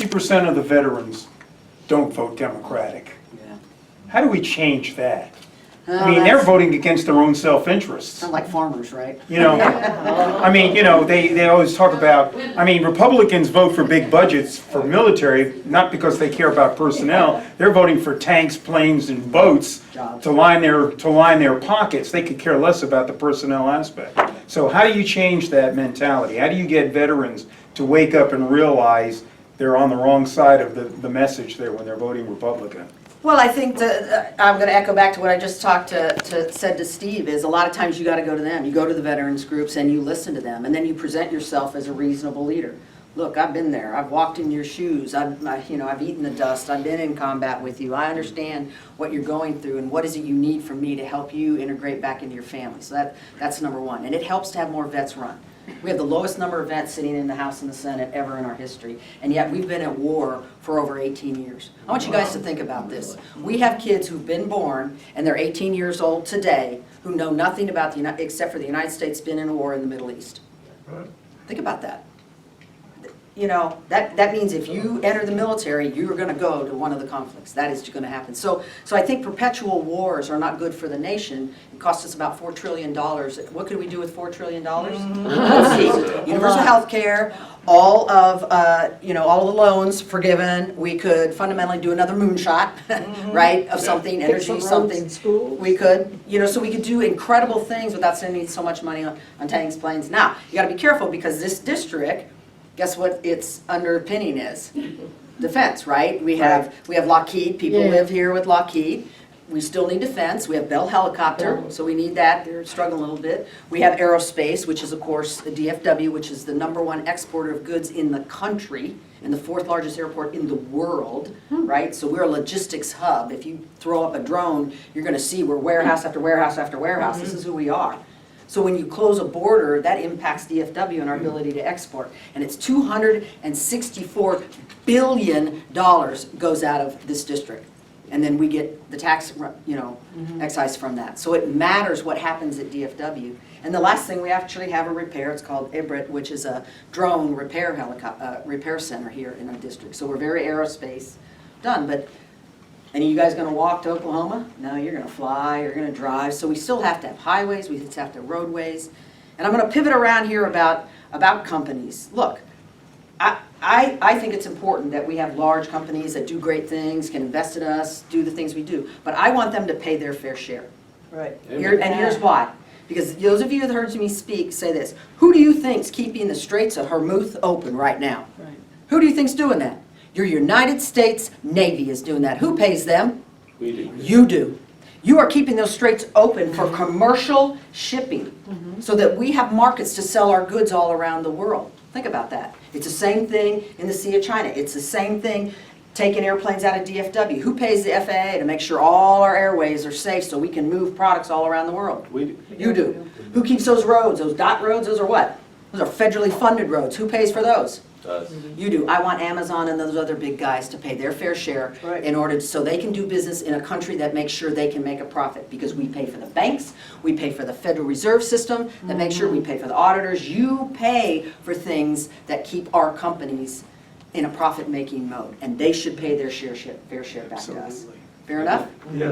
60% of the veterans don't vote Democratic. Yeah. How do we change that? I Oh, mean, they're that's- voting against their own self-interests. Sound like farmers, right? You know, I mean, you know, they always talk about, I mean, Republicans vote for big budgets for military, not because they care about personnel. They're voting for tanks, planes, and boats Jobs. to line their pockets. They could care less about the personnel aspect. So how do you change that mentality? How do you get veterans to wake up and realize they're on the wrong side of the message there when they're voting Republican? Well, I think I'm going to echo back to what I just said to Steve, is a lot of times you got to go to them. You go to the veterans groups and you listen to them, and then you present yourself as a reasonable leader. Look, I've been there. I've walked in your shoes. I've eaten the dust. I've been in combat with you. I understand what you're going through and what is it you need from me to help you integrate back into your family. So that's number one. And it helps to have more vets run. We have the lowest number of vets sitting in the House and the Senate ever in our history, and yet we've been at war for over 18 years. I want you guys to think about this. We have kids who've been born, and they're 18 years old today, who know nothing about except for the United States been in a war in the Middle East. Think about that. You know, that means if you enter the military, you're going to go to one of the conflicts. That is going to happen. So I think perpetual wars are not good for the nation. It costs us about $4 trillion. What could we do with $4 trillion? Let's see. Universal health care, all of all the loans forgiven. We could fundamentally do another moonshot, right, of something, energy, something. We could, so we could do incredible things without spending so much money on tanks, planes. Now, you got to be careful because this district, guess what its underpinning is? Defense, right? We have Lockheed. People live here with Lockheed. We still need defense. We have Bell Helicopter, so we need that. They're struggling a little bit. We have aerospace, which is, of course, the DFW, which is the #1 exporter of goods in the country and the 4th largest airport in the world, right? So we're a logistics hub. If you throw up a drone, you're going to see we're warehouse after warehouse after warehouse. This is who we are. So when you close a border, that impacts DFW and our ability to export. And it's $264 billion goes out of this district. And then we get the tax, excise from that. So it matters what happens at DFW. And the last thing, we actually have a repair. It's called IBRIT, which is a drone repair center here in our district. So we're very aerospace done. But any of you guys going to walk to Oklahoma? No, you're going to fly, you're going to drive. So we still have to have highways, we still have to have roadways. And I'm going to pivot around here about companies. Look, I think it's important that we have large companies that do great things, can invest in us, do the things we do. But I want them to pay their fair share. Right. And here's why. Because those of you that heard me speak say this. Who do you think's keeping the Straits of Hormuz open right now? Right. Who do you think's doing that? Your United States Navy is doing that. Who pays them? We do. You do. You are keeping those straits open for commercial shipping so that we have markets to sell our goods all around the world. Think about that. It's the same thing in the Sea of China. It's the same thing taking airplanes out of DFW. Who pays the FAA to make sure all our airways are safe so we can move products all around the world? We do. You do. Who keeps those roads? Those dot roads, those are what? Those are federally funded roads. Who pays for those? Us. You do. I want Amazon and those other big guys to pay their fair share Right. in order so they can do business in a country that makes sure they can make a profit, because we pay for the banks, we pay for the Federal Reserve System that makes sure we pay for the auditors. You pay for things that keep our companies in a profit-making mode, and they should pay their fair share back to us. Absolutely. Fair enough? Yeah.